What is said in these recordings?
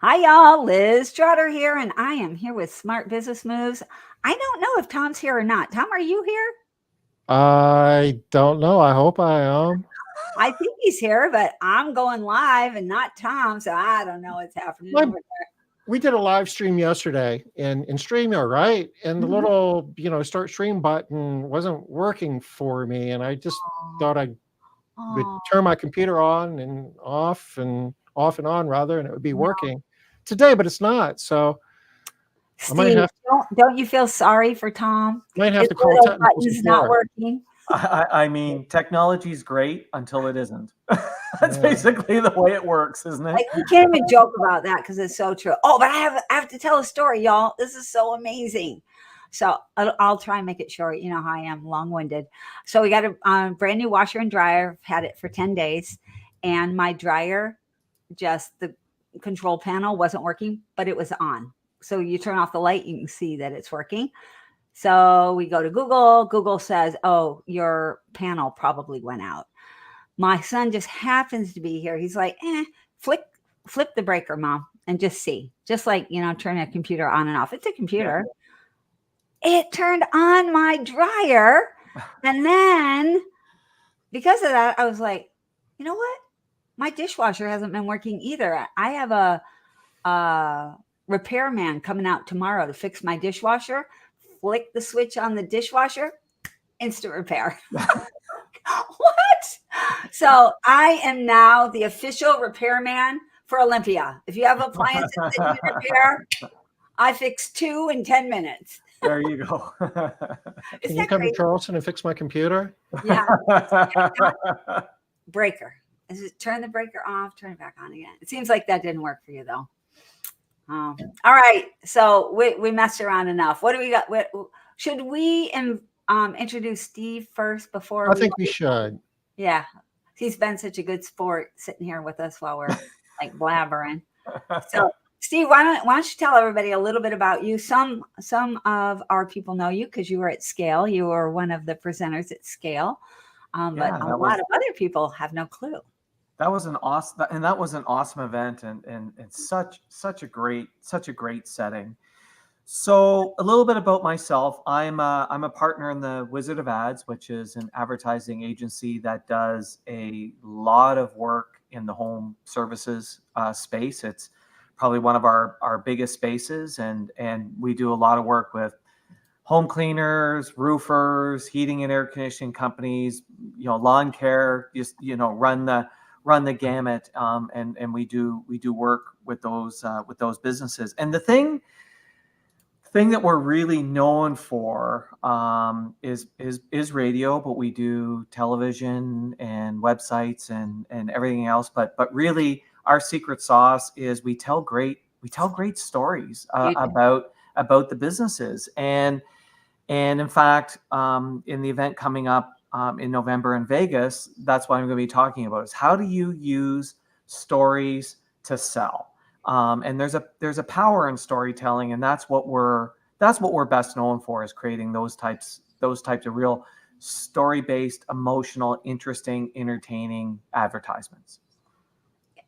Hi, y'all. Liz Trotter here, and I am here with Smart Business Moves. I don't know if Tom's here or not. Tom, are you here? I don't know. I hope I am. I think he's here, but I'm going live and not Tom, so I don't know what's happening My, over we did a live stream yesterday in StreamYard, right? And there. the little, start stream button wasn't working for me. And I just thought I would Oh, turn my computer on and off and on rather, and it would be working today, but it's not. So I might Steve, have don't you feel sorry for Tom? might have His to call little technical button's not support. working. I mean, technology is great until it isn't. That's Yeah. basically the way it works, isn't it? Like we can't even joke about that because it's so true. Oh, but I have to tell a story, y'all. This is so amazing. So I'll try and make it short. You know how I am, long-winded. So we got a brand new washer and dryer. Had it for 10 days, and my dryer, just the control panel wasn't working, but it was on. So you turn off the light, you can see that it's working. So we go to Google. Google says, "Oh, your panel probably went out." My son just happens to be here. He's like, flick, flip the breaker, mom, and just see. Just like, turn a computer on and off. It's a Yeah. computer. It turned on my dryer. And then because of that, I was like, you know what? My dishwasher hasn't been working either. I have a repairman coming out tomorrow to fix my dishwasher. Flick the switch on the dishwasher, instant repair. What? So I am now the official repairman for Olympia. If you have appliances that need repair, I fix 2 in 10 minutes. There you go. Is Can you that come to crazy? Charleston and fix my computer? Yeah. Breaker. Is it turn the breaker off, turn it back on again? It seems like that didn't work for you though. All right. So we messed around enough. What do we got? Should we introduce Steve first before I we? think we should. Yeah, he's been such a good sport sitting here with us while we're like blabbering. So, Steve, why don't you tell everybody a little bit about you? Some of our people know you because you were at Scale. You were one of the presenters at Scale, but Yeah, a lot of other people have no clue. that was an awesome event, and it's such a great setting. So a little bit about myself. I'm a partner in the Wizard of Ads, which is an advertising agency that does a lot of work in the home services space. It's probably one of our biggest spaces, and we do a lot of work with home cleaners, roofers, heating and air conditioning companies, lawn care, just run the gamut, and we do work with those businesses. And the thing that we're really known for is radio, but we do television and websites and everything else. But really, our secret sauce is we tell great stories about the businesses. And in fact, in the event coming up in November in Vegas, that's what I'm going to be talking about: is how do you use stories to sell? And there's a power in storytelling, and that's what we're best known for, is creating those types of real story-based, emotional, interesting, entertaining advertisements.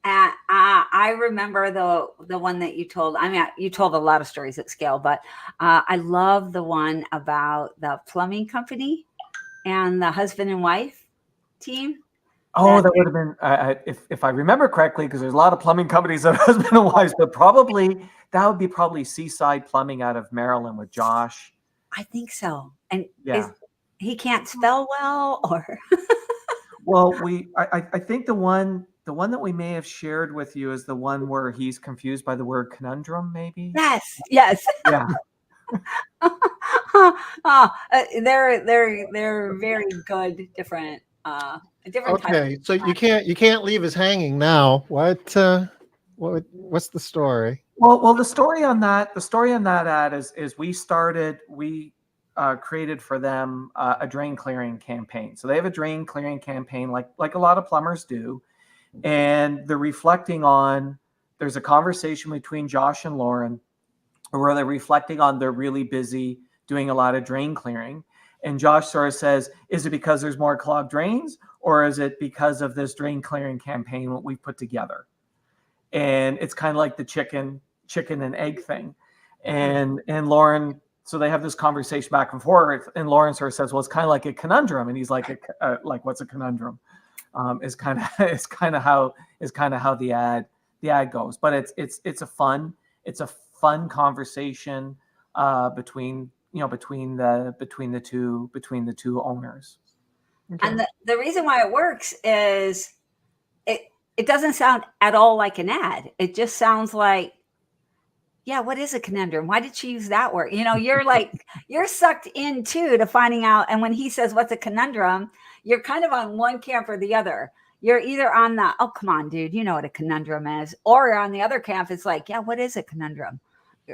I remember the one that you told. I mean, you told a lot of stories at Scale, but I love the one about the plumbing company and the husband and wife team. Oh, that would have been, if I remember correctly, because there's a lot of plumbing companies that are husband and wives, but that would be probably Seaside Plumbing out of Maryland with Josh. I think so. And Yeah. he can't spell well, or? Well, I think the one that we may have shared with you is the one where he's confused by the word conundrum, maybe. Yes. Yeah. They're very good, different types. Okay, so you can't leave us hanging now. What's the story? Well, the story on that ad is we created for them a drain clearing campaign. So they have a drain clearing campaign like a lot of plumbers do, and they're reflecting on. There's a conversation between Josh and Lauren where they're reflecting on they're really busy doing a lot of drain clearing. And Josh sort of says, is it because there's more clogged drains, or is it because of this drain clearing campaign what we put together? and it's kind of like the chicken and egg thing. And Lauren, so they have this conversation back and forth, and Lauren sort of says, well, it's kind of like a conundrum. And he's like, what's a conundrum? Is kind of how the ad goes. But it's a fun conversation between the two owners. Okay. And the reason why it works is it doesn't sound at all like an ad. It just sounds like, yeah, what is a conundrum? Why did she use that word? You're like, you're sucked in too to finding out. And when he says, what's a conundrum? You're kind of on one camp or the other. You're either on the, oh, come on, dude, you know what a conundrum is. Or on the other camp, it's like, yeah, what is a conundrum?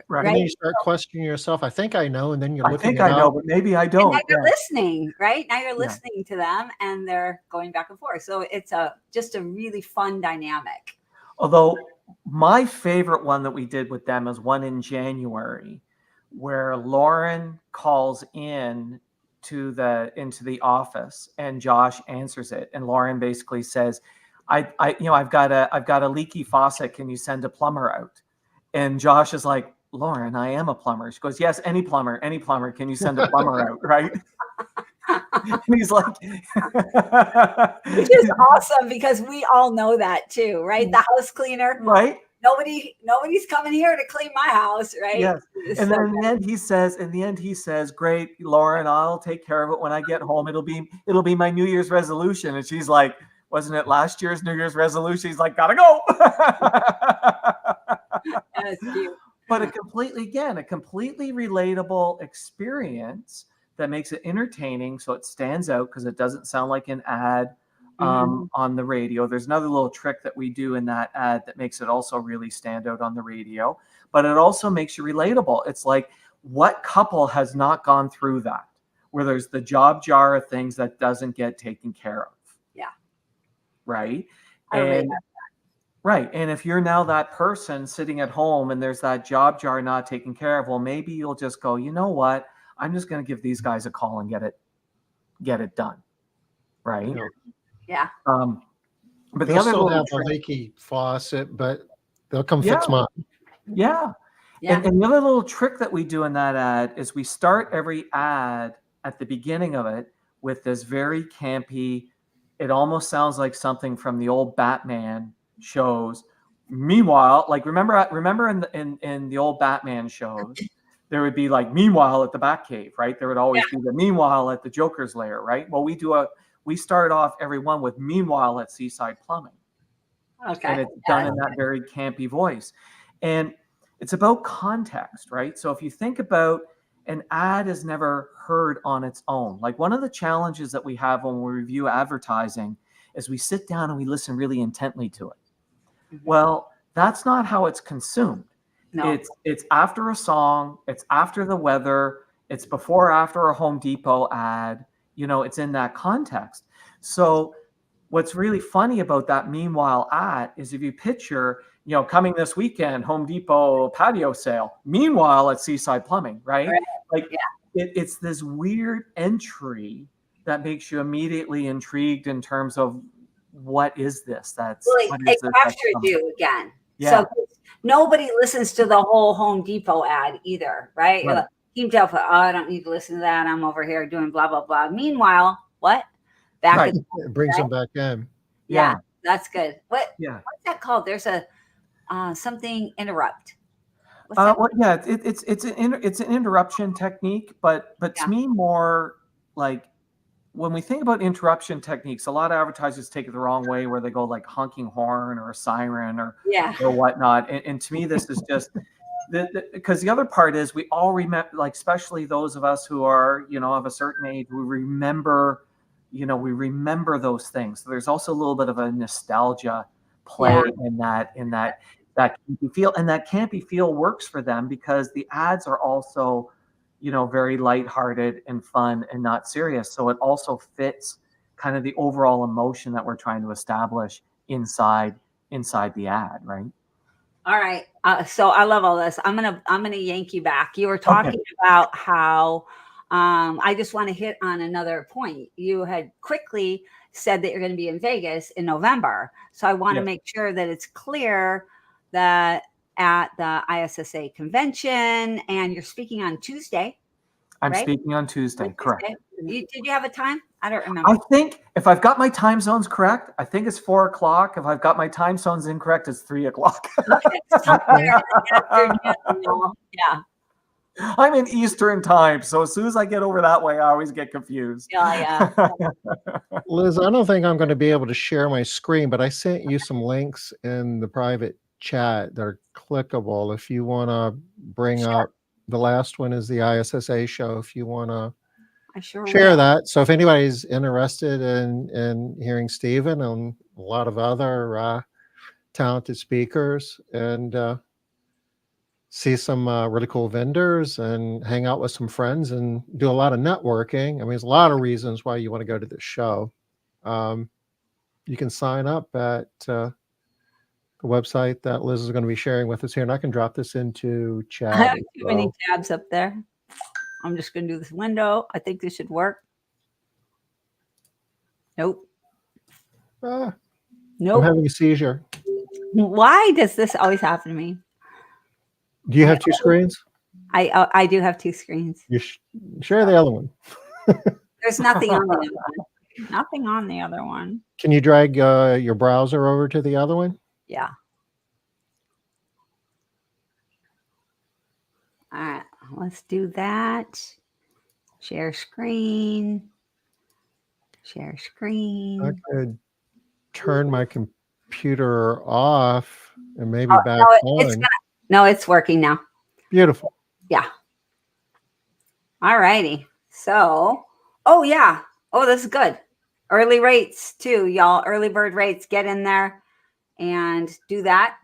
Right. And then you start questioning yourself. I think I know. And then you're looking I know, but maybe I don't. And now you're listening, right? Now you're listening to them and they're going back and forth. So it's just a really fun dynamic. Although my favorite one that we did with them is one in January where Lauren calls in into the office and Josh answers it. And Lauren basically says, I've got a leaky faucet. Can you send a plumber out? And Josh is like, Lauren, I am a plumber. She goes, yes, any plumber. Can you send a plumber out? Right. And he's like, which is awesome because we all know that too, right? The house cleaner, right? Nobody's coming here to clean my house, right? Yes. And then in the end he says, great, Lauren, I'll take care of it when I get home. It'll be my New Year's resolution. And she's like, wasn't it last year's New Year's resolution? He's like, gotta go. That's cute. But a completely relatable experience that makes it entertaining, so it stands out because it doesn't sound like an ad on the radio. There's another little trick that we do in that ad that makes it also really stand out on the radio, but it also makes you relatable. It's like, what couple has not gone through that, where there's the job jar of things that doesn't get taken care of? Yeah. Right? Right. And if you're now that person sitting at home and there's that job jar not taken care of, well, maybe you'll just go, you know what? I'm just going to give these guys a call and get it done. Right. Yeah. But the other still have a leaky faucet, but they'll come fix mine. Yeah. And the other little trick that we do in that ad is we start every ad at the beginning of it with this very campy, it almost sounds like something from the old Batman shows. Meanwhile, like remember in the old Batman shows, there would be like meanwhile at the Batcave, right? There would always be the meanwhile at the Joker's lair, right? Well, we start off every one with meanwhile at Seaside Plumbing. Okay. And it's done in that very campy voice. And it's about context, right? So if you think about an ad is never heard on its own. Like one of the challenges that we have when we review advertising is we sit down and we listen really intently to it. Mm-hmm. Well, that's not how it's consumed. No. It's after a song, it's after the weather, it's before or after a Home Depot ad, it's in that context. So what's really funny about that meanwhile ad is if you picture, coming this weekend, Home Depot patio sale, meanwhile at Seaside Plumbing, right? Like it's this weird entry that makes you immediately intrigued in terms of what is this? It captured you again. Yeah. So nobody listens to the whole Home Depot ad either, right? You're like, you can tell, I don't need to listen to that. I'm over here doing blah, blah, blah. Meanwhile, what? It brings them back in. Yeah, that's good. What's that called? There's a something interrupt. It's an interruption technique, but to me more like when we think about interruption techniques, a lot of advertisers take it the wrong way where they go like honking horn or a siren or whatnot. And to me, this is just because the other part is we all remember, like especially those of us who are of a certain age, we remember those things. So there's also a little bit of a nostalgia play in that campy feel, and that campy feel works for them because the ads are also very lighthearted and fun and not serious. So it also fits kind of the overall emotion that we're trying to establish inside the ad, right? All right. So I love all this. I'm gonna yank you back. You were talking about how I just want to hit on another point. You had quickly said that you're going to be in Vegas in November. So I want to make sure that it's clear the at the ISSA convention, and you're speaking on Tuesday, I'm right? speaking on Tuesday, correct. Did you have a time? I don't I remember. think if I've got my time zones correct, I think it's 4 o'clock. If I've got my time zones incorrect, it's 3 o'clock. Okay, somewhere in the afternoon, y'all. Yeah, I'm in Eastern time, so as soon as I get over that way, I always get confused. yeah. Liz, I don't think I'm going to be able to share my screen, but I sent you some links in the private chat that are clickable. If you want to bring Sure. up the last one is the ISSA show. If you want to I sure share will. that. So if anybody's interested in hearing Stephen and a lot of other talented speakers and see some really cool vendors and hang out with some friends and do a lot of networking. I mean, there's a lot of reasons why you want to go to this show. You can sign up at the website that Liz is going to be sharing with us here, and I can drop this into I chat. have too many tabs up there. I'm just going to do this window. I think this should work. Nope. I'm Nope. having a seizure. Why does this always happen to me? Do you have two screens? I do have two screens. You share the other one. There's nothing on the other one. Nothing on the other one. Can you drag your browser over to the other one? Yeah. All right, let's do that. Share screen. Share screen. I could turn my computer off and maybe back on. No, it's working now. Beautiful. Yeah. All righty. So, oh yeah. Oh, this is good. Early rates too, y'all. Early bird rates. Get in there and do that.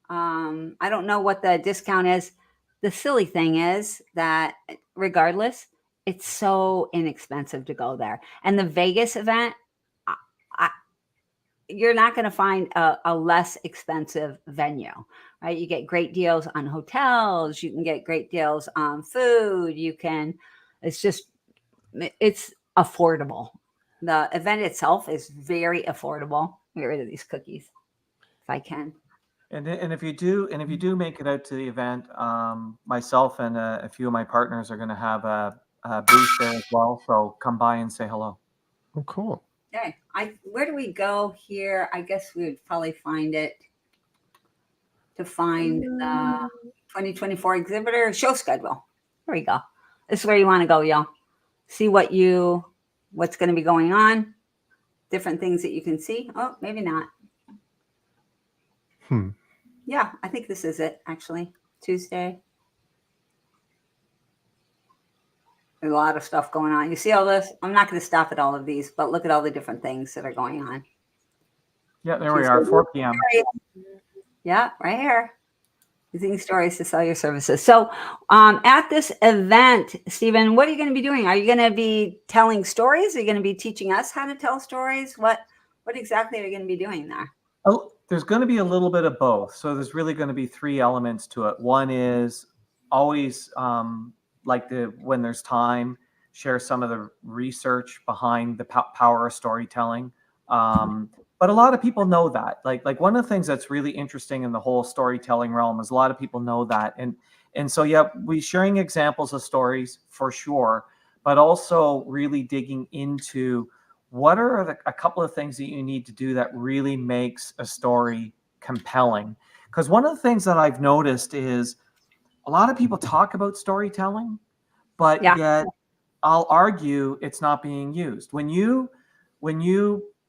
I don't know what the discount is. The silly thing is that regardless, it's so inexpensive to go there. And the Vegas event, you're not going to find a less expensive venue, right? You get great deals on hotels. You can get great deals on food. It's affordable. The event itself is very affordable. Get rid of these cookies if I can. And if you do make it out to the event, myself and a few of my partners are going to have a booth there as well. So come by and say hello. Oh, cool. Okay. Where do we go here? I guess we would probably find it to find the 2024 exhibitor show schedule. There we go. This is where you want to go, y'all. See what's going to be going on. Different things that you can see. Oh, maybe not. Yeah, I think this is it, actually. Tuesday. There's a lot of stuff going on. You see all this? I'm not going to stop at all of these, but look at all the different things that are going on. Yeah, there we are, 4 p.m. Yeah, right here. Using stories to sell your services. So at this event, Stephen, what are you going to be doing? Are you going to be telling stories? Are you going to be teaching us how to tell stories? What exactly are you going to be doing there? Oh, there's going to be a little bit of both. So there's really going to be 3 elements to it. One is always when there's time, share some of the research behind the power of storytelling. But a lot of people know that. Like one of the things that's really interesting in the whole storytelling realm is a lot of people know that. And so, yeah, we're sharing examples of stories for sure, but also really digging into what are a couple of things that you need to do that really makes a story compelling. Because one of the things that I've noticed is a lot of people talk about storytelling, but yet I'll argue it's not being used. When you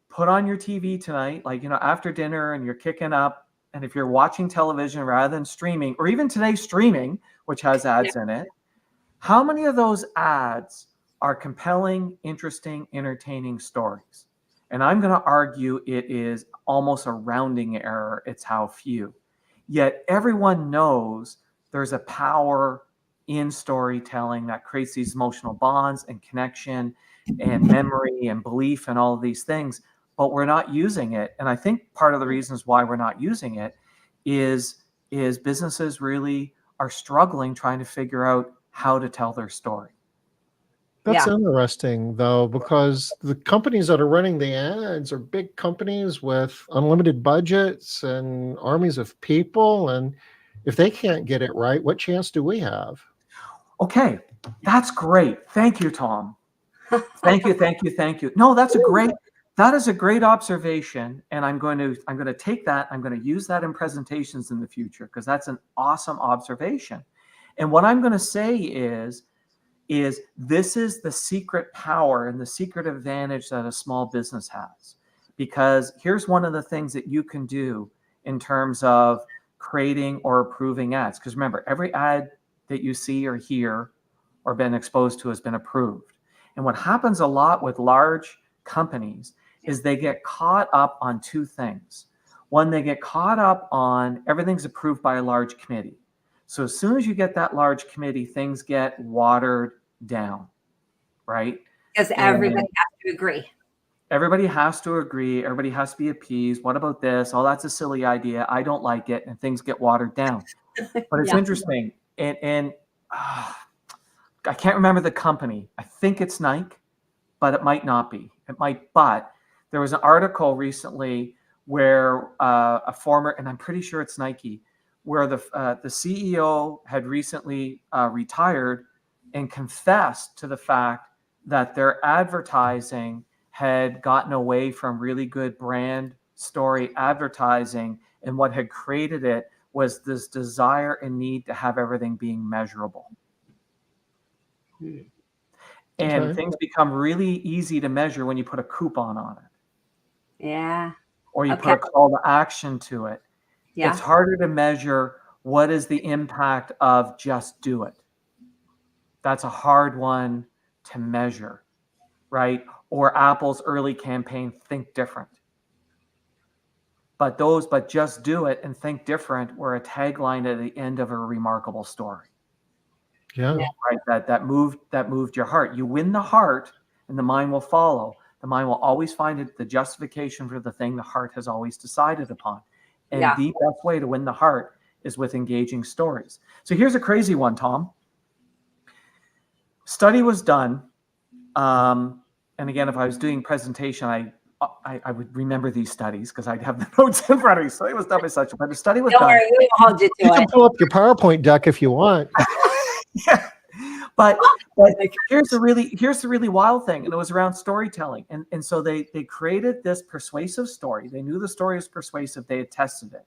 put on your TV tonight, after dinner and you're kicking up, and if you're watching television rather than streaming, or even today streaming, which has ads in it, how many of those ads are compelling, interesting, entertaining stories? And I'm going to argue it is almost a rounding error. It's how few. Yet everyone knows there's a power in storytelling that creates these emotional bonds and connection and memory and belief and all of these things, but we're not using it. And I think part of the reasons why we're not using it is businesses really are struggling trying to figure out how to tell their story. That's Yeah. interesting, though, because the companies that are running the ads are big companies with unlimited budgets and armies of people. And if they can't get it right, what chance do we have? Okay, that's great. Thank you, Tom. Thank you, thank you, thank you. No, that is a great observation, and I'm going to take that. I'm going to use that in presentations in the future because that's an awesome observation. And what I'm going to say is this is the secret power and the secret advantage that a small business has. Because here's one of the things that you can do in terms of creating or approving ads. Because remember, every ad that you see or hear or been exposed to has been approved. And what happens a lot with large companies is they get caught up on two things. One, they get caught up on everything's approved by a large committee. So as soon as you get that large committee, things get watered down, right? Because everybody has to agree. Everybody has to agree. Everybody has to be appeased. What about this? Oh, that's a silly idea. I don't like it. And things get watered down. But it's interesting. And I can't remember the company. I think it's Nike, but it might not be. It might. But there was an article recently where a former, and I'm pretty sure it's Nike, where the CEO had recently retired and confessed to the fact that their advertising had gotten away from really good brand story advertising, and what had created it was this desire and need to have everything being measurable. And things become really easy to measure when you put a coupon on it. Yeah. Or you put a call to action to it. Yeah. It's harder to measure what is the impact of just do it. That's a hard one to measure, right? Or Apple's early campaign, Think Different. But just do it and think different were a tagline at the end of a remarkable story. Yeah. Right. That moved your heart. You win the heart and the mind will follow. The mind will always find the justification for the thing the heart has always decided upon. And the best way to win the heart is with engaging stories. So here's a crazy one, Tom. Study was done. And again, if I was doing presentation, I would remember these studies because I'd have the notes in front of me. So it was done by such a, but the study was Don't done. worry, we will hold you to You can it. pull up your PowerPoint deck if you want. Yeah. But here's the really wild thing, and it was around storytelling. And so they created this persuasive story. They knew the story was persuasive. They had tested it.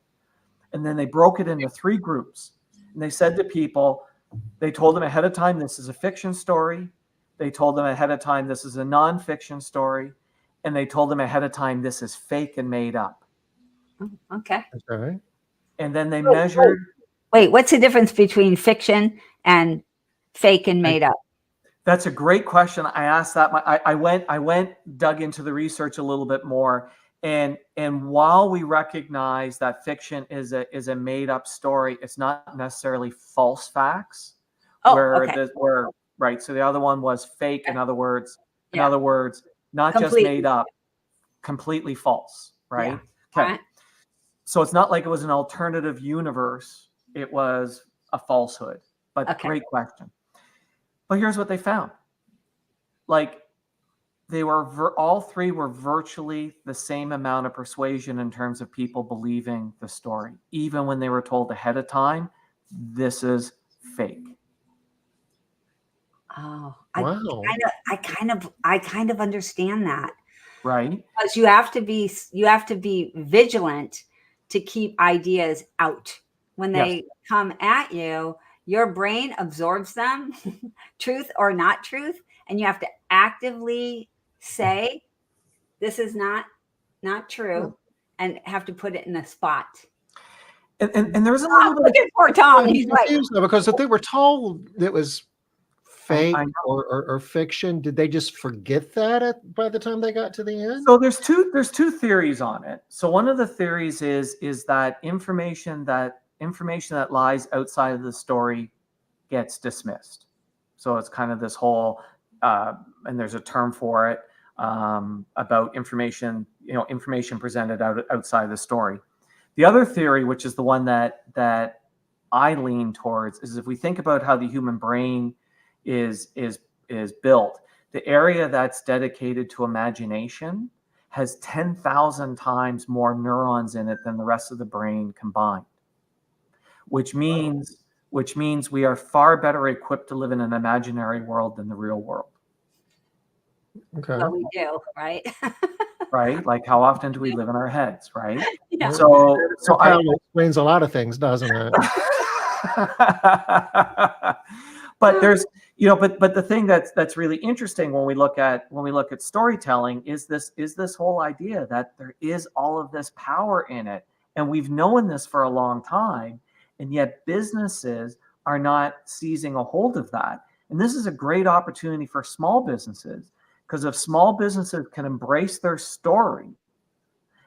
And then they broke it into 3 groups. And they said to people, they told them ahead of time, this is a fiction story. They told them ahead of time, this is a nonfiction story. And they told them ahead of time, this is fake and made up. Okay. Okay. And then they measured. Wait, what's the difference between fiction and fake and made up? That's a great question. I asked that. I went, dug into the research a little bit more. And while we recognize that fiction is a made up story, it's not necessarily false facts. Right. So the other one was fake. In other words, not just made up, completely false. Right. Yeah. Okay. So it's not like it was an alternative universe. It was a falsehood. But great question. But here's what they found. Like, they were all 3 were virtually the same amount of persuasion in terms of people believing the story, even when they were told ahead of time, this is fake. Oh, Wow. I kind of understand that. Right. Because you have to be vigilant to keep ideas out. When they come at you, your brain absorbs them, truth or not truth, and you have to actively say, this is not true, and have to put it in a spot. And there's a little bit. Look at poor Tom. I'm He's like, confused though, because if they were told it was fake I know. or fiction, did they just forget that by the time they got to the end? So there's two theories on it. So one of the theories is that information that lies outside of the story gets dismissed. So it's kind of this whole, and there's a term for it, about information presented outside the story. The other theory, which is the one that I lean towards, is if we think about how the human brain is built, The area that's dedicated to imagination has 10,000 times more neurons in it than the rest of the brain combined, which means we are far better equipped to live in an imaginary world than the real world. Okay. But we do, right? Right? Like, how often do we live in our heads, right? Yeah. So That probably explains a lot of things, doesn't it? but there's, but the thing that's really interesting when we look at storytelling is this whole idea that there is all of this power in it, and we've known this for a long time, and yet businesses are not seizing a hold of that. And this is a great opportunity for small businesses, because if small businesses can embrace their story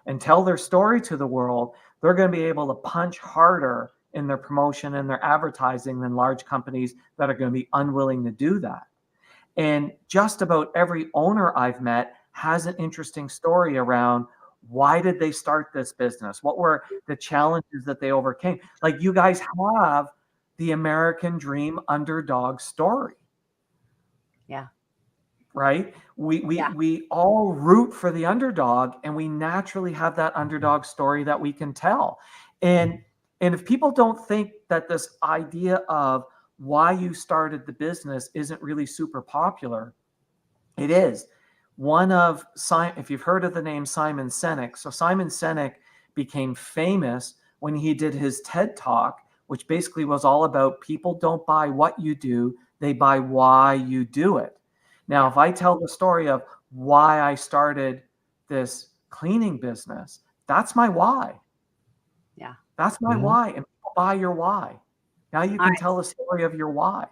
and tell their story to the world, they're going to be able to punch harder in their promotion and their advertising than large companies that are going to be unwilling to do that. And just about every owner I've met has an interesting story around why did they start this business? What were the challenges that they overcame? Like, you guys have the American dream underdog story. Yeah. Right? We all root for the underdog, and we naturally have that underdog story that we can tell. And if people don't think that this idea of why you started the business isn't really super popular, it is. If you've heard of the name Simon Sinek, so Simon Sinek became famous when he did his TED Talk, which basically was all about people don't buy what you do, they buy why you do it. Now, if I tell the story of why I started this cleaning business, that's my why. Yeah. That's my why. And people buy your why. Now you can tell the story of your why.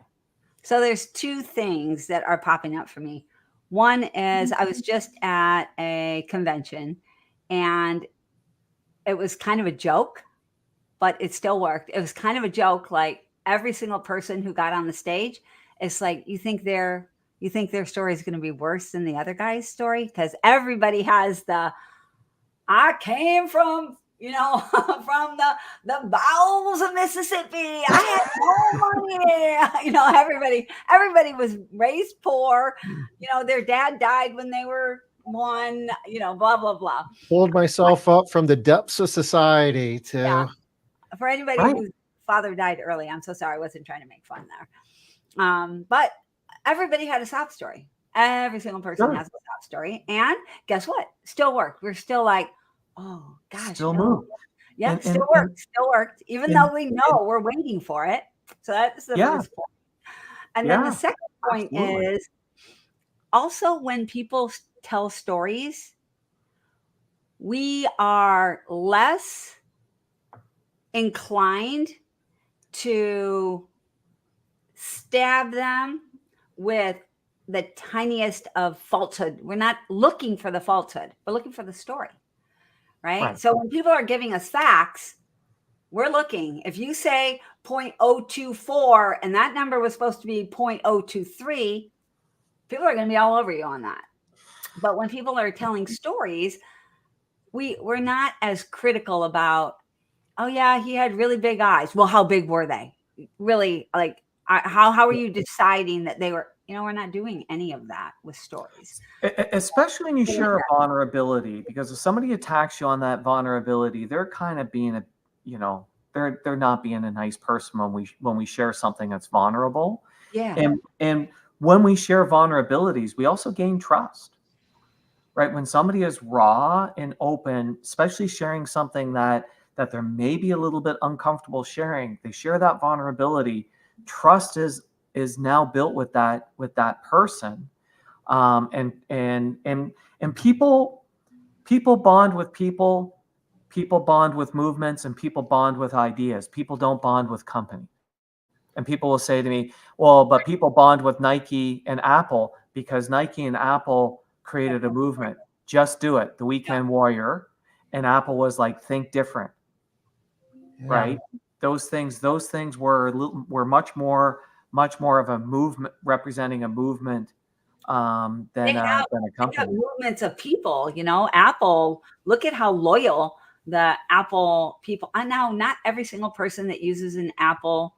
So there's two things that are popping up for me. One is I was just at a convention, and it was kind of a joke, but it still worked. It was kind of a joke. Like, every single person who got on the stage, it's like, you think their story is going to be worse than the other guy's story? Because everybody has I came from, from the bowels of Mississippi. I had no money. Everybody was raised poor. Their dad died when they were one, blah, blah, blah. Pulled myself up from the depths of society to. Yeah. For anybody Right. whose father died early, I'm so sorry. I wasn't trying to make fun there. But everybody had a sob story. Every single person has a sob story. And guess what? Still worked. We're still like, oh gosh. Still move. Yeah, And- still and- worked. Even though we know we're waiting for it. So that's the first point. And then the second point is also, when people tell stories, we are less inclined to stab them with the tiniest of falsehood. We're not looking for the falsehood. We're looking for the story, right? So when people are giving us facts, we're looking. If you say 0.024 and that number was supposed to be 0.023, people are going to be all over you on that. But when people are telling stories, we're not as critical about, oh yeah, he had really big eyes. Well, how big were they? Really, like, how are you deciding that they were? We're not doing any of that with stories. Especially when you share a vulnerability, because if somebody attacks you on that vulnerability, they're kind of being they're not being a nice person when we share something that's vulnerable. Yeah. And when we share vulnerabilities, we also gain trust. Right? When somebody is raw and open, especially sharing something that they're maybe a little bit uncomfortable sharing, they share that vulnerability. Trust is now built with that person, and people bond with people bond with movements, and people bond with ideas. People don't bond with company. And people will say to me, well, but people bond with Nike and Apple because Nike and Apple created a movement. Just do it. The Weekend Warrior. And Apple was like, think different. Yeah. Right? Those things were much more of a movement, representing a movement than a company. They have movements of people. Apple. Look at how loyal the Apple people. I know not every single person that uses an Apple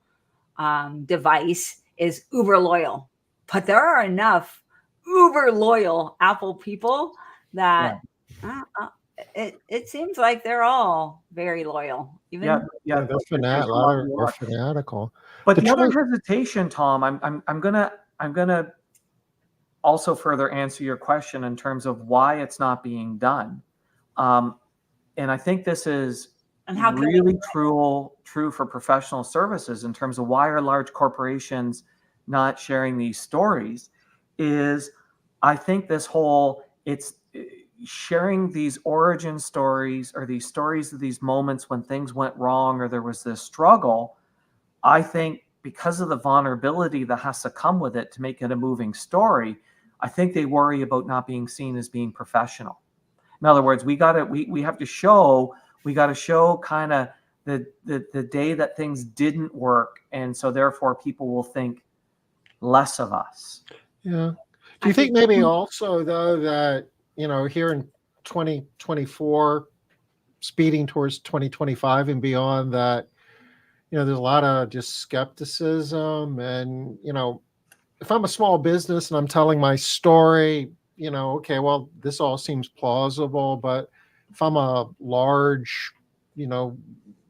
device is uber loyal, but there are enough uber loyal Apple people Yeah. that it seems like they're all very loyal. Yeah. Even Yeah. Yeah, they're There's a a lot lot of you they're are. fanatical. But The the other truth, hesitation, Tom, I'm gonna also further answer your question in terms of why it's not being done. Um, and I think this is and how can we? really true for professional services in terms of why are large corporations not sharing these stories is I think this whole it's sharing these origin stories or these stories of these moments when things went wrong or there was this struggle. I think because of the vulnerability that has to come with it to make it a moving story, I think they worry about not being seen as being professional. In other words, we have to show kind of the day that things didn't work, and so therefore people will think less of us. yeah. Do I you think think maybe also though that, here in 2024, speeding towards 2025 and beyond, that, there's a lot of just skepticism, and, if I'm a small business and I'm telling my story, okay, well, this all seems plausible, but if I'm a large, you know,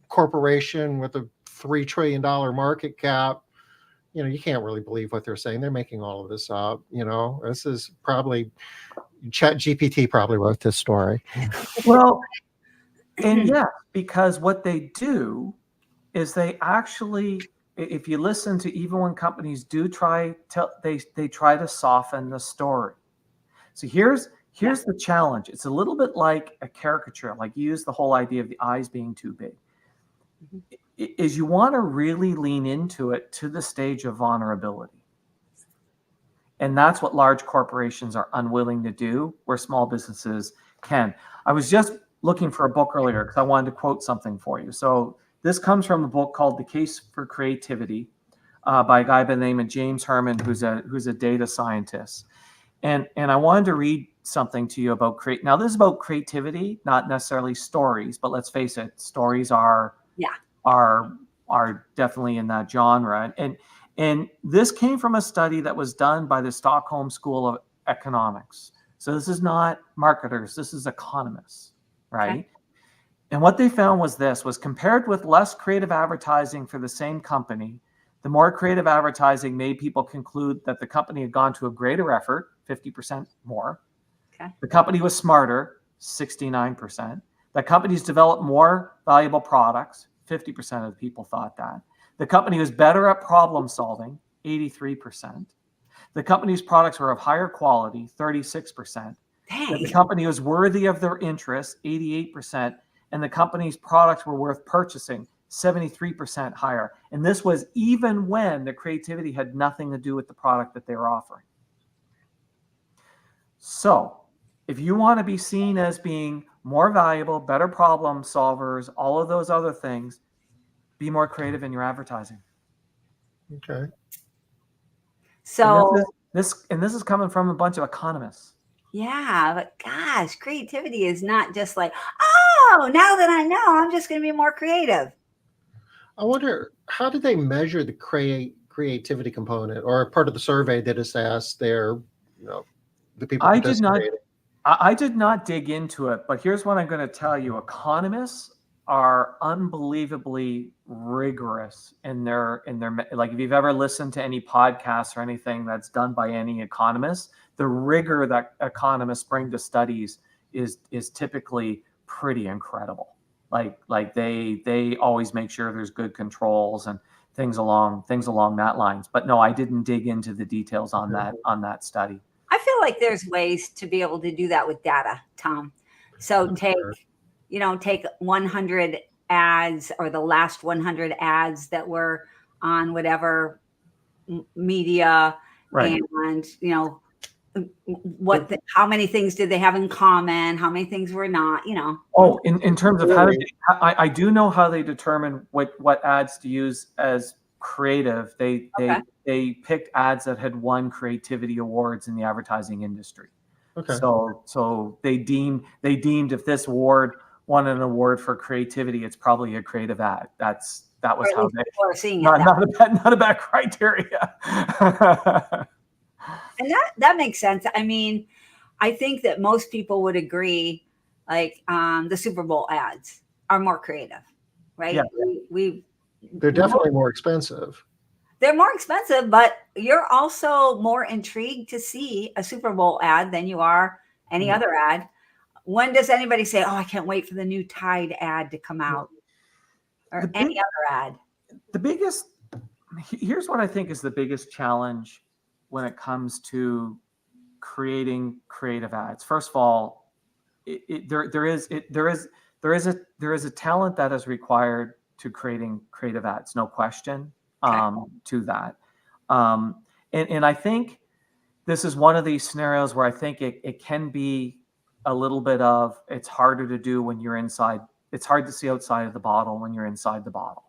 corporation with a $3 trillion market cap, you can't really believe what they're saying. They're making all of this up. This is probably Chat GPT probably wrote this story. Well, and yeah, because what they do is they actually, if you listen to even when companies do they try to soften the story. So here's the challenge. It's a little bit like a caricature, like you use the whole idea of the eyes being too big. Is you want to really lean into it to the stage of vulnerability. And that's what large corporations are unwilling to do, where small businesses can. I was just looking for a book earlier because I wanted to quote something for you. So this comes from a book called The Case for Creativity by a guy by the name of James Herman, who's a data scientist. And I wanted to read something to you about Now, this is about creativity, not necessarily stories, but let's face it, stories are definitely in that genre. And this came from a study that was done by the Stockholm School of Economics. So this is not marketers, this is economists, right? Okay. And what they found was compared with less creative advertising for the same company, the more creative advertising made people conclude that the company had gone to a greater effort, 50% more. Okay. The company was smarter, 69%. The companies developed more valuable products, 50% of the people thought that. The company was better at problem solving, 83%. The company's products were of higher quality, 36%. Dang. The company was worthy of their interest, 88%. And the company's products were worth purchasing, 73% higher. And this was even when the creativity had nothing to do with the product that they were offering. So if you want to be seen as being more valuable, better problem solvers, all of those other things, be more creative in your advertising. Okay. So this is coming from a bunch of economists. yeah, but gosh, creativity is not just like, oh, now that I know, I'm just going to be more creative. I wonder, how did they measure the creativity component, or part of the survey that is asked there, the people participating? I did not dig into it, but here's what I'm going to tell you. Economists are unbelievably rigorous in their like, if you've ever listened to any podcasts or anything that's done by any economists, the rigor that economists bring to studies is typically pretty incredible. Like they always make sure there's good controls and things along that lines. But no, I didn't dig into the details on that study. I feel like there's ways to be able to do that with data, Tom. So take 100 ads, or the last 100 ads that were on whatever media, Right. and how many things did they have in common? How many things were not? Oh, in terms of I do know how they determine what ads to use as creative. They picked ads that had won creativity awards in the advertising industry. Okay. So they deemed if this award won an award for creativity, it's probably a creative ad. That was how they were seeing it. Not a bad criteria. And that makes sense. I mean, I think that most people would agree, like the Super Bowl ads are more creative, right? Yeah. They're definitely more expensive. They're more expensive, but you're also more intrigued to see a Super Bowl ad than you are any other ad. When does anybody say, "Oh, I can't wait for the new Tide ad to come out," or any other ad? Here's what I think is the biggest challenge when it comes to creating creative ads. First of all, there is a talent that is required to creating creative ads, no question. To that, and I think this is one of these scenarios where I think it can be a little bit of, it's harder to do when you're inside. It's hard to see outside of the bottle when you're inside the bottle.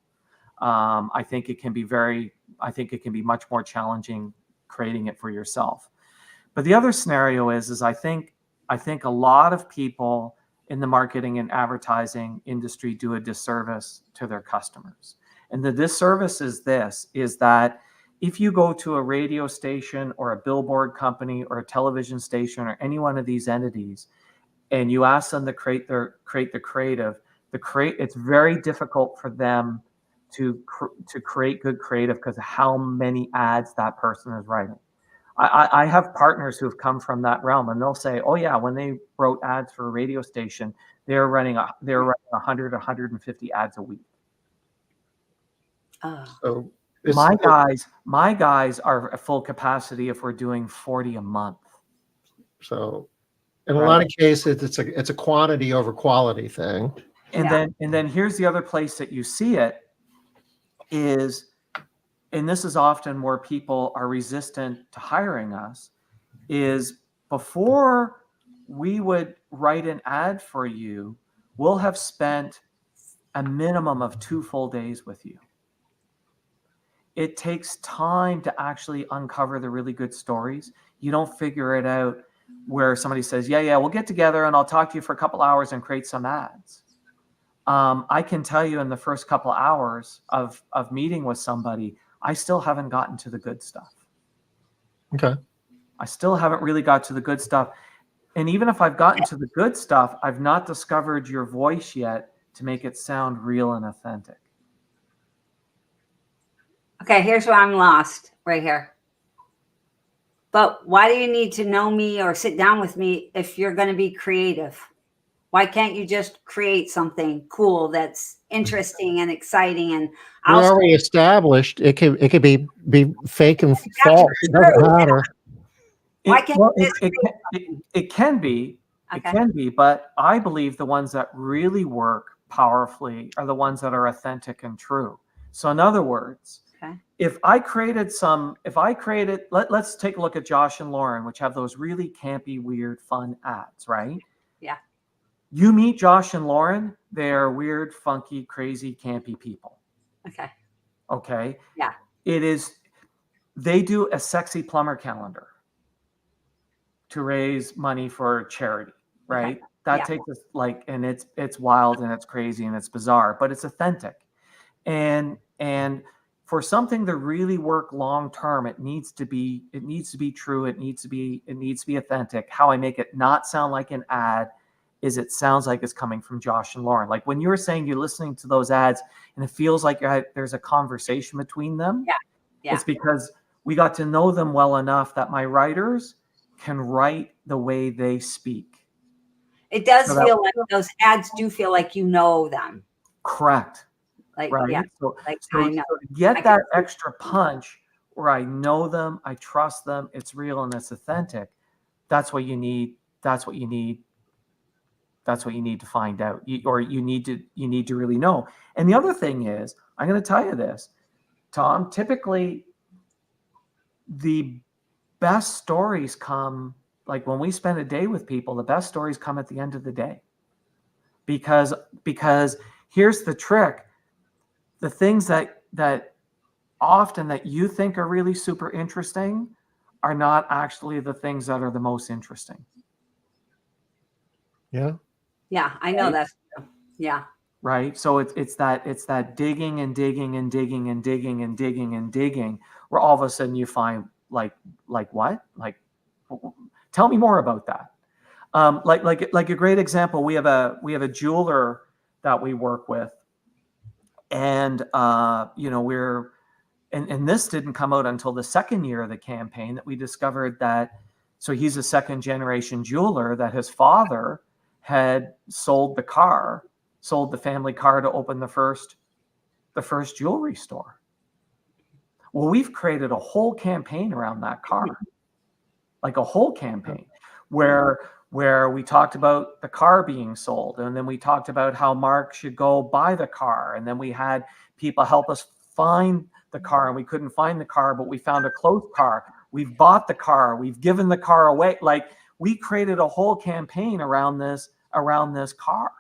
I think it can be much more challenging creating it for yourself. But the other scenario is I think a lot of people in the marketing and advertising industry do a disservice to their customers. And the disservice is that if you go to a radio station or a billboard company or a television station or any one of these entities, and you ask them to create the creative, it's very difficult for them to create good creative because of how many ads that person is writing. I have partners who have come from that realm, and they'll say, "Oh yeah, when they wrote ads for a radio station, they're running 100, 150 ads a week." So my guys are at full capacity if we're doing 40 a month. So in a lot of cases, it's a quantity over quality thing. And then here's the other place that you see it is, and this is often where people are resistant to hiring us, is before we would write an ad for you, we'll have spent a minimum of 2 full days with you. It takes time to actually uncover the really good stories. You don't figure it out where somebody says, yeah, we'll get together and I'll talk to you for a couple hours and create some ads. I can tell you in the first couple hours of meeting with somebody, I still haven't gotten to the good stuff. Okay. I still haven't really got to the good stuff. And even if I've gotten to the good stuff, I've not discovered your voice yet to make it sound real and authentic. Okay, here's where I'm lost right here. But why do you need to know me or sit down with me if you're going to be creative? Why can't you just create something cool that's interesting and exciting? And we're already established. It could be fake and false. It doesn't matter. It can be. Okay. It can be, but I believe the ones that really work powerfully are the ones that are authentic and true. So in other words, if I created, let's take a look at Josh and Lauren, which have those really campy, weird, fun ads, right? Yeah. You meet Josh and Lauren, they're weird, funky, crazy, campy people. Okay. Yeah. They do a sexy plumber calendar to raise money for charity, right? Okay. That takes us and it's wild and it's crazy and it's bizarre, but it's authentic. And for something to really work long term, it needs to be true. It needs to be authentic. How I make it not sound like an ad is it sounds like it's coming from Josh and Lauren. Like when you were saying you're listening to those ads and it feels like there's a conversation between them. Yeah. It's because we got to know them well enough that my writers can write the way they speak. It does feel like those ads do feel like you know them. Correct. Right. Yeah. So to get that extra punch where I know them, I trust them, it's real and it's authentic. That's what you need. That's what you need to find out, you need to really know. And the other thing is, I'm going to tell you this, Tom, typically the best stories come, like when we spend a day with people, the best stories come at the end of the day. Because here's the trick. The things that often that you think are really super interesting are not actually the things that are the most interesting. Yeah. Yeah, I know that's true. Yeah. Right. So it's that digging and digging and digging and digging and digging and digging where all of a sudden you find like what? Like Tell me more about that. Like a great example, we have a jeweler that we work with, and and this didn't come out until the second year of the campaign, that we discovered that. So he's a second generation jeweler, that his father had sold the family car to open the first jewelry store. Well, we've created a whole campaign around that car, like a whole campaign where we talked about the car being sold, and then we talked about how Mark should go buy the car, and then we had people help us find the car, and we couldn't find the car, but we found a closed car. We've bought the car. We've given the car away. Like, we created a whole campaign around this car.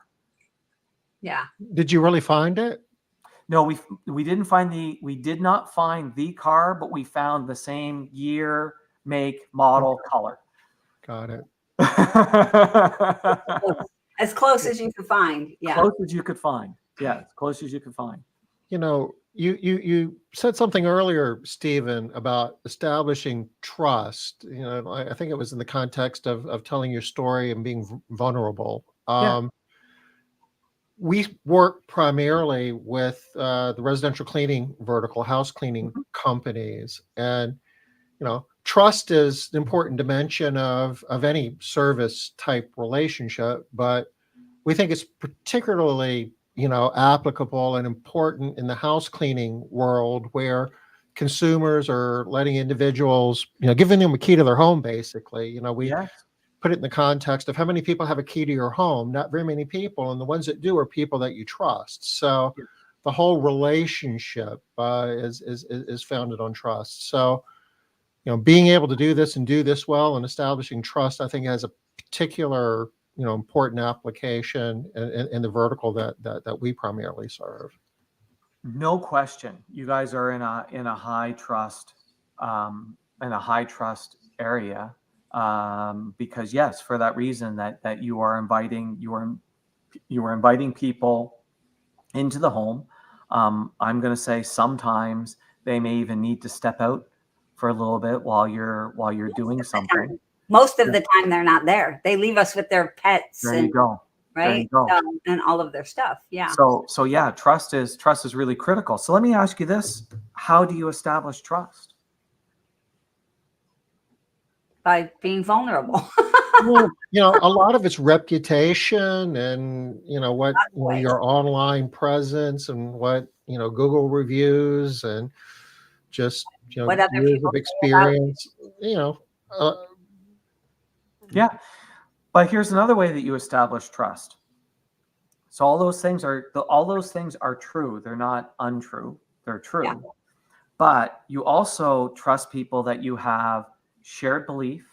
Yeah. Did you really find it? No, we did not find the car, but we found the same year, make, model, color. Got it. As close as you could find. Yeah. Close as you could find. Yeah, as close as you could find. You know, you said something earlier, Stephen, about establishing trust. You know, I think it was in the context of telling your story and being vulnerable. We work primarily with the residential cleaning vertical, house cleaning companies, and trust is an important dimension of any service type relationship, but we think it's particularly applicable and important in the house cleaning world, where consumers are letting individuals, giving them a key to their home, basically. We put it in the context of how many people have a key to your home. Not very many people, and the ones that do are people that you trust. So the whole relationship is founded on trust. So being able to do this and do this well and establishing trust, I think, has a particular important application in the vertical that we primarily serve. No question, you guys are in a high trust area, because yes, for that reason that you are inviting people into the home. I'm going to say sometimes they may even need to step out for a little bit while you're doing something. Most of the time they're not there. They leave us with their pets. There you go. Right. And all of their stuff. Yeah. So yeah, trust is really critical. So let me ask you this: how do you establish trust? By being vulnerable. Well, a lot of it's reputation, and what your online presence, and what Google reviews, and just what other years people of experience. Yeah, but here's another way that you establish trust. So all those things are true. They're not untrue. They're true. Yeah. But you also trust people that you have shared belief,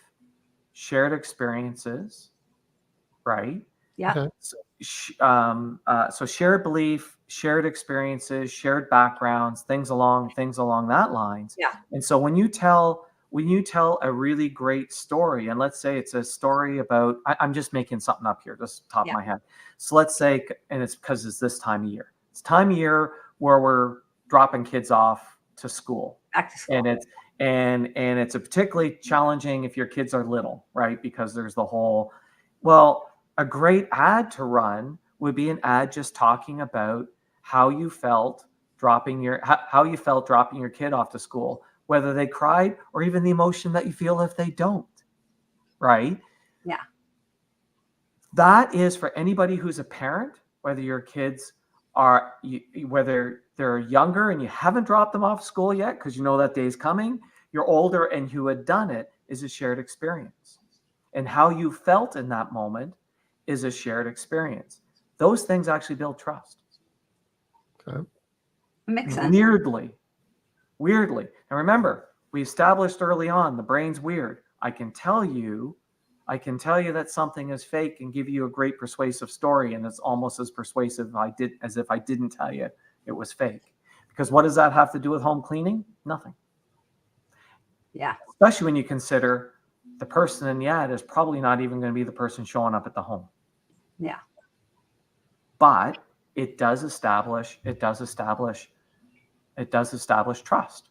shared experiences, right? Yeah. Okay. So shared belief, shared experiences, shared backgrounds, things along that lines. Yeah. And so when you tell a really great story, and let's say it's a story about, I'm just making something up here, just top of my head. So let's say, and it's because it's this time of year. It's time of year where we're dropping kids off to school. Back to school. And it's a particularly challenging if your kids are little, right? Because there's the whole, a great ad to run would be an ad just talking about how you felt dropping your kid off to school, whether they cried or even the emotion that you feel if they don't, right? Yeah. That is for anybody who's a parent, whether your kids whether they're younger and you haven't dropped them off school yet because that day is coming, you're older and you had done it, is a shared experience. And how you felt in that moment is a shared experience. Those things actually build trust. Okay. Makes sense. Weirdly. And remember, we established early on, the brain's weird. I can tell you that something is fake and give you a great persuasive story, and it's almost as persuasive as if I didn't tell you it was fake. Because what does that have to do with home cleaning? Nothing. Yeah. Especially when you consider the person in the ad is probably not even going to be the person showing up at the home. Yeah. But it does establish trust.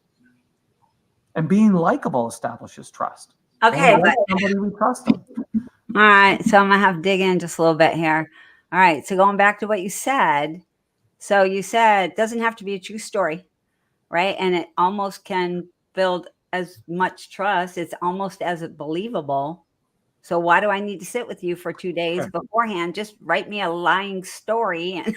And being likable establishes trust. Okay, And but somebody we trust them. all right. So I'm gonna have to dig in just a little bit here. All right. So going back to what you said. So you said it doesn't have to be a true story, right? And it almost can build as much trust. It's almost as believable. So why do I need to sit with you for 2 days Sure. beforehand? Just write me a lying story. And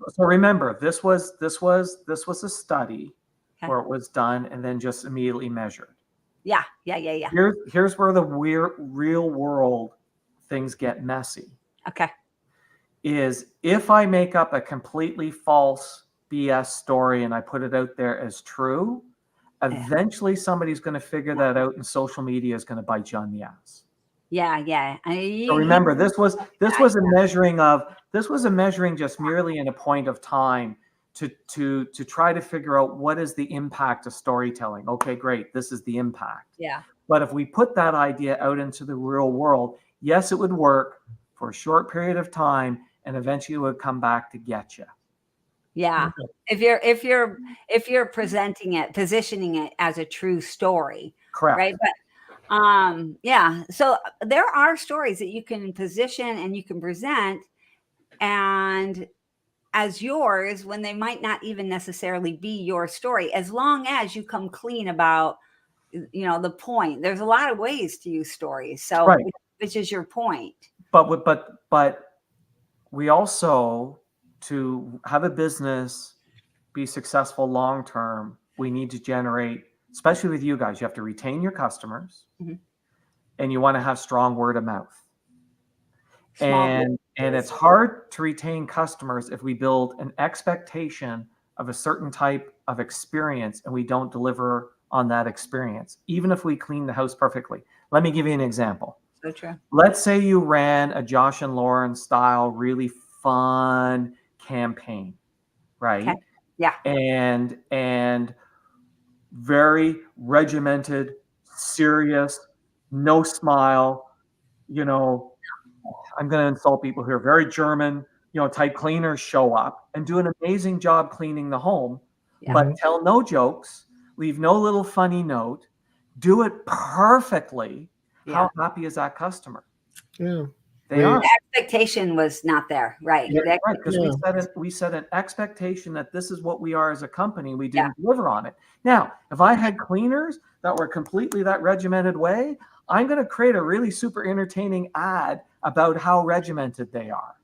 So remember, this was a study okay. where it was done and then just immediately measured. Yeah. Here's where the real world things get messy. Okay. Is if I make up a completely false BS story and I put it out there as true, Yeah. eventually somebody's going to figure that out, and social media is going to bite you on the ass. Yeah. So remember, this was a measuring just merely in a point of time to try to figure out what is the impact of storytelling. Okay, great, this is the impact. Yeah. But if we put that idea out into the real world, yes, it would work for a short period of time, and eventually it would come back to get you. Yeah. Okay. If you're positioning it as a true story, Correct. right? But yeah. So there are stories that you can position and you can present and as yours when they might not even necessarily be your story, as long as you come clean about the point. There's a lot of ways to use stories. So Right. which is your point. But we also, to have a business be successful long term, we need to generate, especially with you guys, you have to retain your customers, and you want to have strong word of mouth. And it's hard to retain customers if we build an expectation of a certain type of experience and we don't deliver on that experience, even if we clean the house perfectly. Let me give you an example. So true. Let's say you ran a Josh and Lauren style, really fun campaign, right? Okay. Yeah. And very regimented, serious, no smile, I'm going to insult people here, very German, type cleaners show up and do an amazing job cleaning the home, but tell no jokes, leave no little funny note, do it perfectly. Yeah. How happy is that customer? Yeah. They are. The expectation was not there, right? Yeah, right, because we set an expectation that this is what we are as a company. We didn't deliver on it. Now, if I had cleaners that were completely that regimented way, I'm going to create a really super entertaining ad about how regimented they are.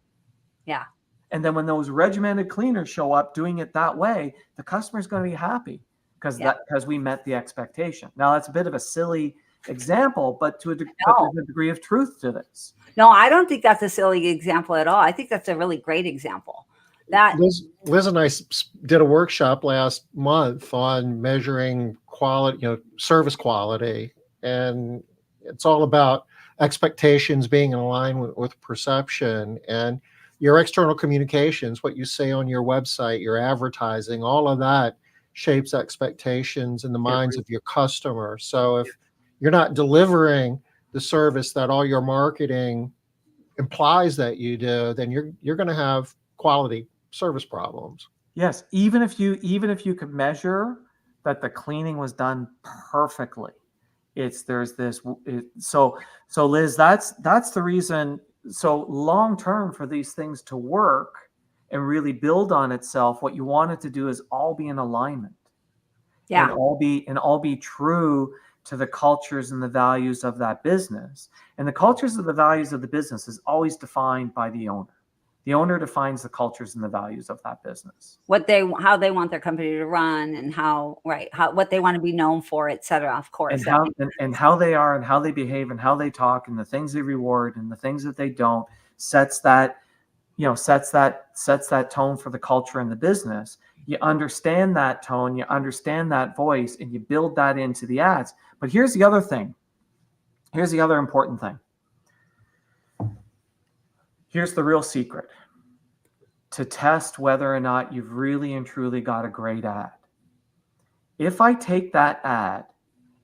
Yeah. And then when those regimented cleaners show up doing it that way, the customer's going to be happy because we met the expectation. Now, that's a bit of a silly example, but there's a degree of truth to this. No, I don't think that's a silly example at all. I think that's a really great example. That Liz and I did a workshop last month on measuring quality, service quality, and it's all about expectations being in alignment with perception and your external communications, what you say on your website, your advertising, all of that shapes expectations in the minds of your customer. So if you're not delivering the service that all your marketing implies that you do, then you're going to have quality service problems. Yes, even if you could measure that the cleaning was done perfectly, so Liz, that's the reason. So long term, for these things to work and really build on itself, what you want it to do is all be in alignment, and all be true to the cultures and the values of that business. And the cultures of the values of the business is always defined by the owner. The owner defines the cultures and the values of that business. how they want their company to run and what they want to be known for, et cetera, of course. And how they are and how they behave and how they talk and the things they reward and the things that they don't sets that tone for the culture and the business. You understand that tone, you understand that voice, and you build that into the ads. But here's the other thing. Here's the other important thing. Here's the real secret to test whether or not you've really and truly got a great ad. If I take that ad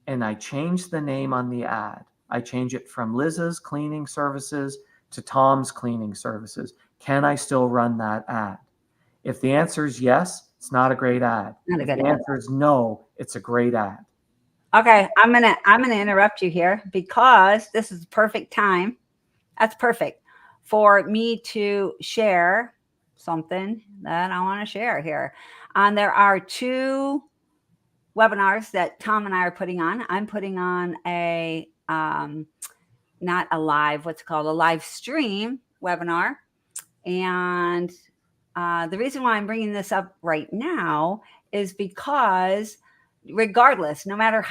and I change the name on the ad, I change it from Liz's Cleaning Services to Tom's Cleaning Services, can I still run that ad? If the answer is yes, it's not a great ad. If the answer is no, it's a great ad. Okay, I'm gonna interrupt you here because this is the perfect time. That's perfect for me to share something that I want to share here. There are two webinars that Tom and I are putting on. I'm putting on a not a live, what's it called, a live stream webinar, and the reason why I'm bringing this up right now is because regardless, no matter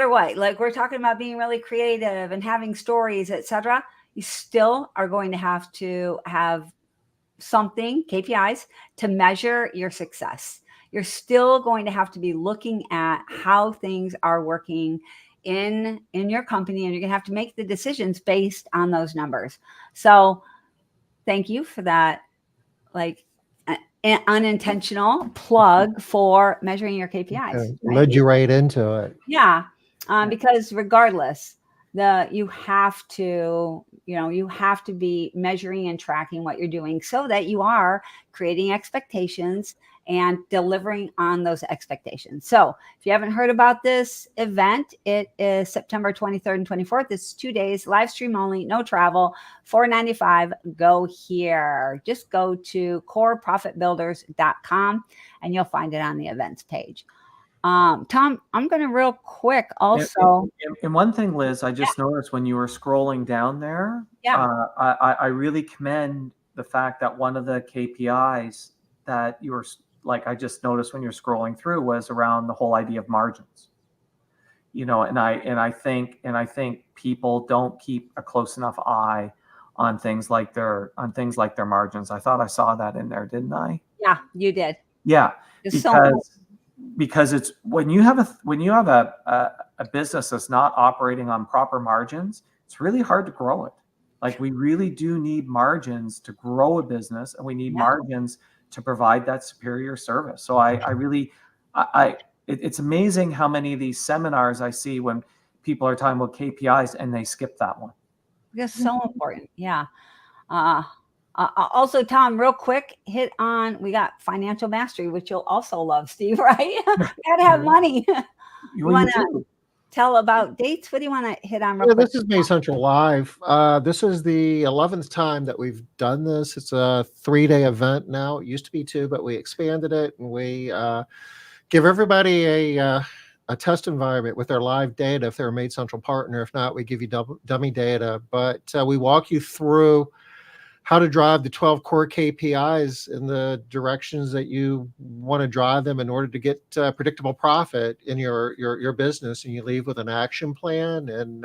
what, like we're talking about being really creative and having stories, etc., you still are going to have something, KPIs, to measure your success. You're still going to have to be looking at how things are working in your company, and you're going to have to make the decisions based on those numbers. So thank you for that, like an unintentional plug for measuring your KPIs. Right? Led you right into it. Yeah, because regardless, you have to be measuring and tracking what you're doing so that you are creating expectations and delivering on those expectations. So if you haven't heard about this event, it is September 23rd and 24th. It's 2 days, live stream only, no travel, $495. Go here. Just go to coreprofitbuilders.com and you'll find it on the events page. Tom, I'm going to real quick also. And one thing, Liz, I just noticed when you were scrolling down there, I really commend the fact that one of the KPIs that you were like, I just noticed when you're scrolling through was around the whole idea of margins. And I think people don't keep a close enough eye on things like their margins. I thought I saw that in there, didn't I? Yeah, you did. Yeah, because it's when you have a business that's not operating on proper margins, it's really hard to grow it. Like we really do need margins to grow a business, and we need margins to provide that superior service. So it's amazing how many of these seminars I see when people are talking about KPIs and they skip that one. It's so important. Yeah. Also, Tom, real quick, we got financial mastery, which you'll also love, Steve, right? You gotta have money. You want to tell about dates? What do you want to hit on real quick? This is Bay Central Live. This is the 11th time that we've done this. It's a 3-day event now. It used to be 2, but we expanded it, and we give everybody a test environment with their live data if they're a Made Central partner. If not, we give you dummy data. But we walk you through how to drive the 12 core KPIs in the directions that you want to drive them in order to get predictable profit in your business. And you leave with an action plan. And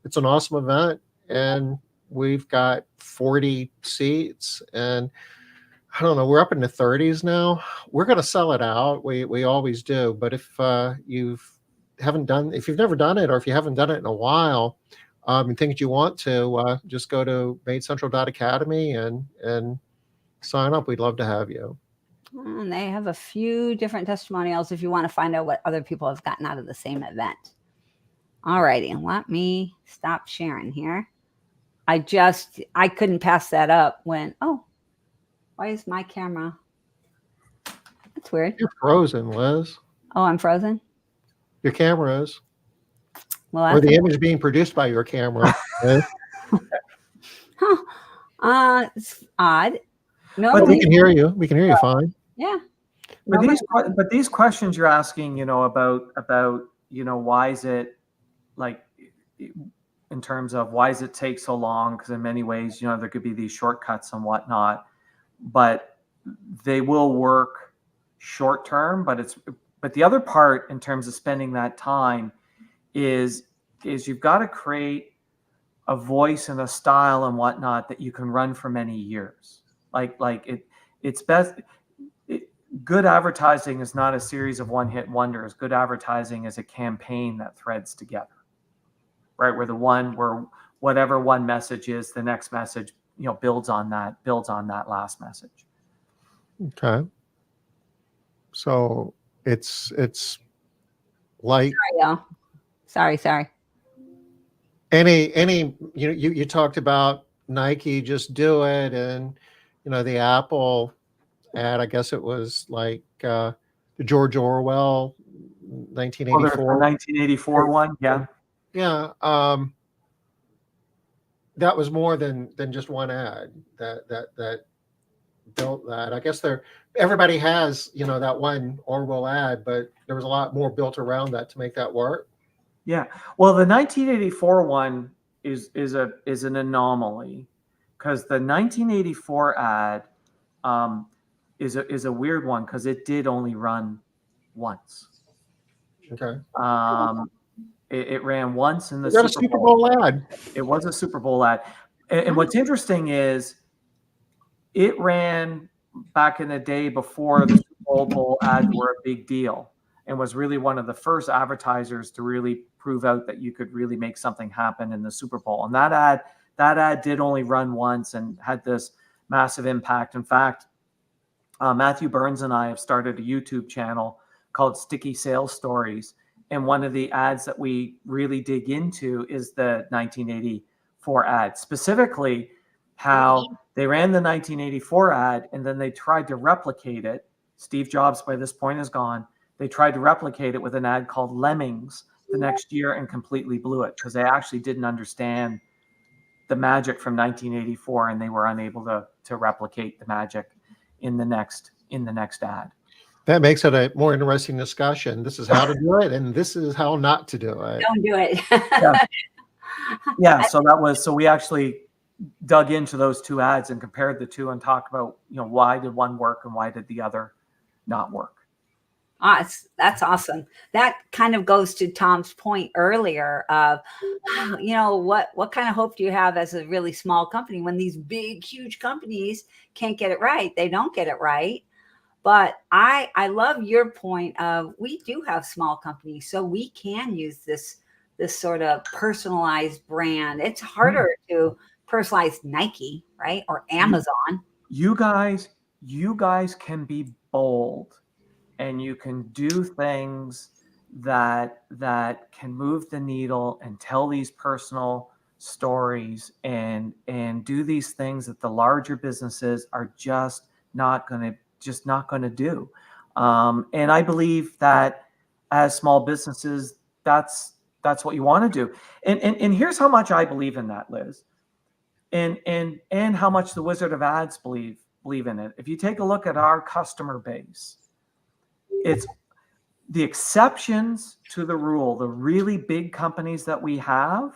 it's an awesome event. And we've got 40 seats. And I don't know, we're up in the 30s now. We're going to sell it out. We always do. But if you've never done it, or if you haven't done it in a while, and think you want to, just go to madecentral.academy and sign up. We'd love to have you. And they have a few different testimonials if you want to find out what other people have gotten out of the same event. All righty, let me stop sharing here. I couldn't pass that up when, why is my camera? That's weird. You're frozen, Liz. Oh, I'm frozen? Your camera is. Well, or the image being produced by your camera. It's odd. No, but we can hear you. We can hear you fine. Yeah. But these questions you're asking, about why is it like, in terms of why does it take so long? Because in many ways, there could be these shortcuts and whatnot, but they will work short term. But the other part in terms of spending that time is you've got to create a voice and a style and whatnot that you can run for many years. It's best. Good advertising is not a series of one-hit wonders. Good advertising is a campaign that threads together, right? Where whatever one message is, the next message, builds on that last message. Okay. So it's like. Sorry. Any you talked about Nike, just do it, and the Apple ad, I guess it was like the George Orwell Well, there's 1984. the 1984 one. Yeah. Yeah. That was more than just one ad that built that. I guess everybody has, that one Orwell ad, but there was a lot more built around that to make that work. Yeah. Well, the 1984 one is an anomaly, because the 1984 ad is a weird one, because it did only run once. Okay. It ran once in the You got a Super Bowl ad. It was a Super Bowl ad. And what's interesting is it ran back in the day before the Super Bowl ads were a big deal, and was really one of the first advertisers to really prove out that you could really make something happen in the Super Bowl. And that ad did only run once and had this massive impact. In fact, Matthew Burns and I have started a YouTube channel called Sticky Sales Stories. And one of the ads that we really dig into is the 1984 ad, specifically how they ran the 1984 ad and then they tried to replicate it. Steve Jobs, by this point, is gone. They tried to replicate it with an ad called Lemmings the next year and completely blew it, because they actually didn't understand the magic from 1984, and they were unable to replicate the magic in the next ad. That makes it a more interesting discussion. This is how to do it, and this is how not to do it. Don't do it. Yeah. So we actually dug into those two ads and compared the two and talked about, why did one work and why did the other not work. That's awesome. That kind of goes to Tom's point earlier of, what kind of hope do you have as a really small company when these big, huge companies can't get it right? They don't get it right. But I love your point of, we do have small companies, so we can use this sort of personalized brand. It's harder to personalize Nike, right? Or Amazon. You guys can be bold, and you can do things that can move the needle and tell these personal stories and do these things that the larger businesses are just not going to do. And I believe that as small businesses, that's what you want to do. And here's how much I believe in that, Liz, and how much the Wizard of Ads believe in it. If you take a look at our customer base, it's the exceptions to the rule. The really big companies that we have,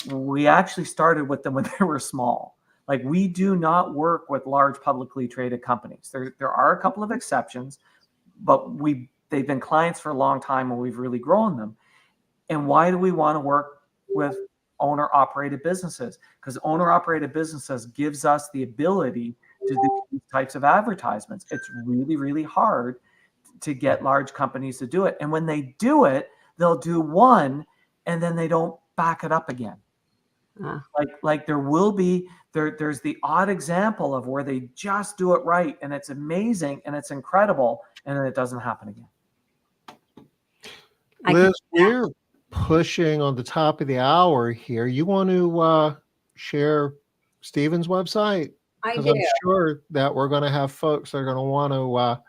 we actually started with them when they were small. Like, we do not work with large publicly traded companies. There are a couple of exceptions, but they've been clients for a long time, and we've really grown them. And why do we want to work with owner-operated businesses? Because owner-operated businesses gives us the ability to do these types of advertisements. It's really, really hard to get large companies to do it. And when they do it, they'll do one, and then they don't back it up again. Like there's the odd example of where they just do it right, and it's amazing and it's incredible, and then it doesn't happen again. Liz, we're pushing on the top of the hour here. You want to share Stephen's website? Because I'm sure that we're going to have folks that are going to want to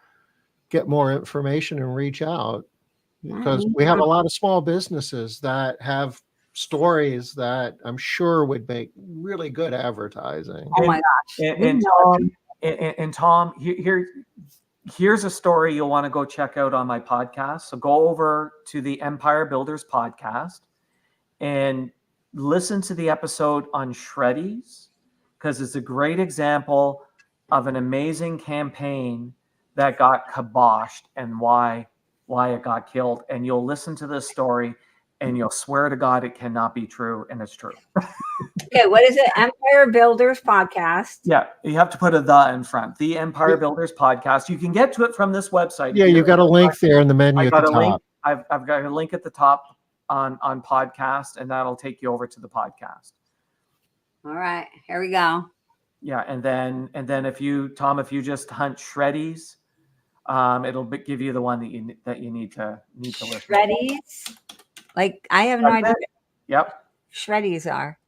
get more information and reach out, because we have a lot of small businesses that have stories that I'm sure would make really good advertising. Oh my gosh. And Tom, here's a story you'll want to go check out on my podcast. So go over to the Empire Builders podcast and listen to the episode on Shreddies, because it's a great example of an amazing campaign that got kiboshed and why it got killed. And you'll listen to this story and you'll swear to God it cannot be true, and it's true. Okay, what is it? Empire Builders Podcast. Yeah, you have to put a "the" in front. The Empire Builders Podcast. You can get to it from this website. Yeah, you've got a link there in the menu at the top. Link. I've got a link at the top on podcast, and that'll take you over to the podcast. All right, here we go. Yeah, and then if you just hunt Shreddies, it'll give you the one that you need to listen. Shreddies? Like, I have no idea. Yep. Shreddies are.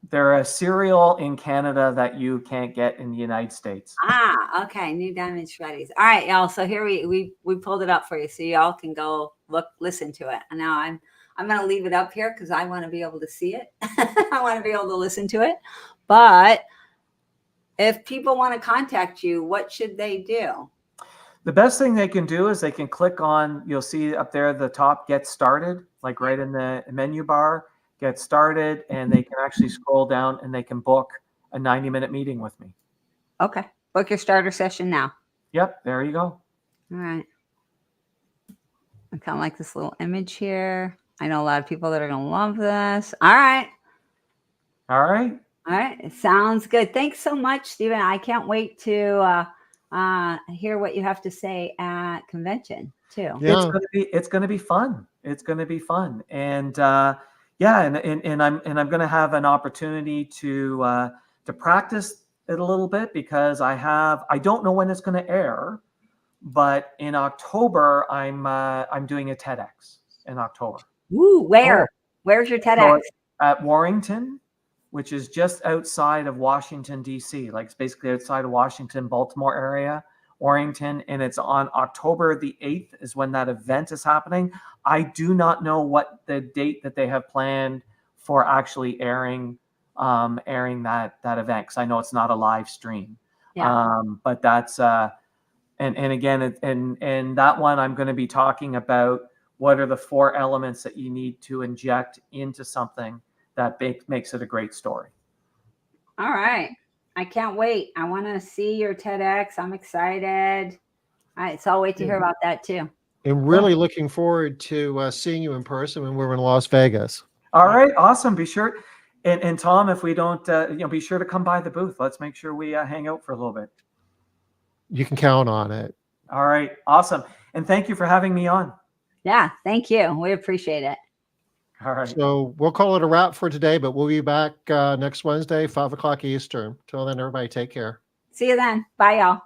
They're a cereal in Canada that you can't get in the United States. Ah, okay. New Diamond Shreddies. All right, y'all. So here we pulled it up for you, so y'all can go listen to it. And now I'm gonna leave it up here because I want to be able to see it. I want to be able to listen to it. But if people want to contact you, what should they do? The best thing they can do is they can click on, you'll see up there at the top, Get Started, like right in the menu bar, Get Started, and they can actually scroll down and they can book a 90-minute meeting with me. Okay. Book your starter session now. Yep, there you go. All right. I kind of like this little image here. I know a lot of people that are going to love this. All right. All right. All right. It sounds good. Thanks so much, Stephen. I can't wait to hear what you have to say at convention too. Yeah. It's gonna be fun. It's gonna be fun. And yeah, and I'm gonna have an opportunity to practice it a little bit because I don't know when it's gonna air, but in October I'm doing a TEDx in October. Woo, where? Oh. Where's your TEDx? So at Warrington, which is just outside of Washington, D.C. Like it's basically outside of Washington, Baltimore area, Warrington. And it's on October the 8th is when that event is happening. I do not know what the date that they have planned for actually airing that event, because I know it's not a live stream. Yeah. But that's and again, and that one I'm going to be talking about what are the 4 elements that you need to inject into something that makes it a great story. All right. I can't wait. I want to see your TEDx. I'm excited. All right. So I'll wait to hear about that too. And really looking forward to seeing you in person when we're in Las Vegas. All right. Awesome. Be sure. And Tom, if we don't, be sure to come by the booth. Let's make sure we hang out for a little bit. You can count on it. All right. Awesome. And thank you for having me on. Yeah. Thank you. We appreciate it. All right. So we'll call it a wrap for today, but we'll be back next Wednesday, 5 o'clock Eastern. Till then, everybody take care. See you then. Bye, y'all.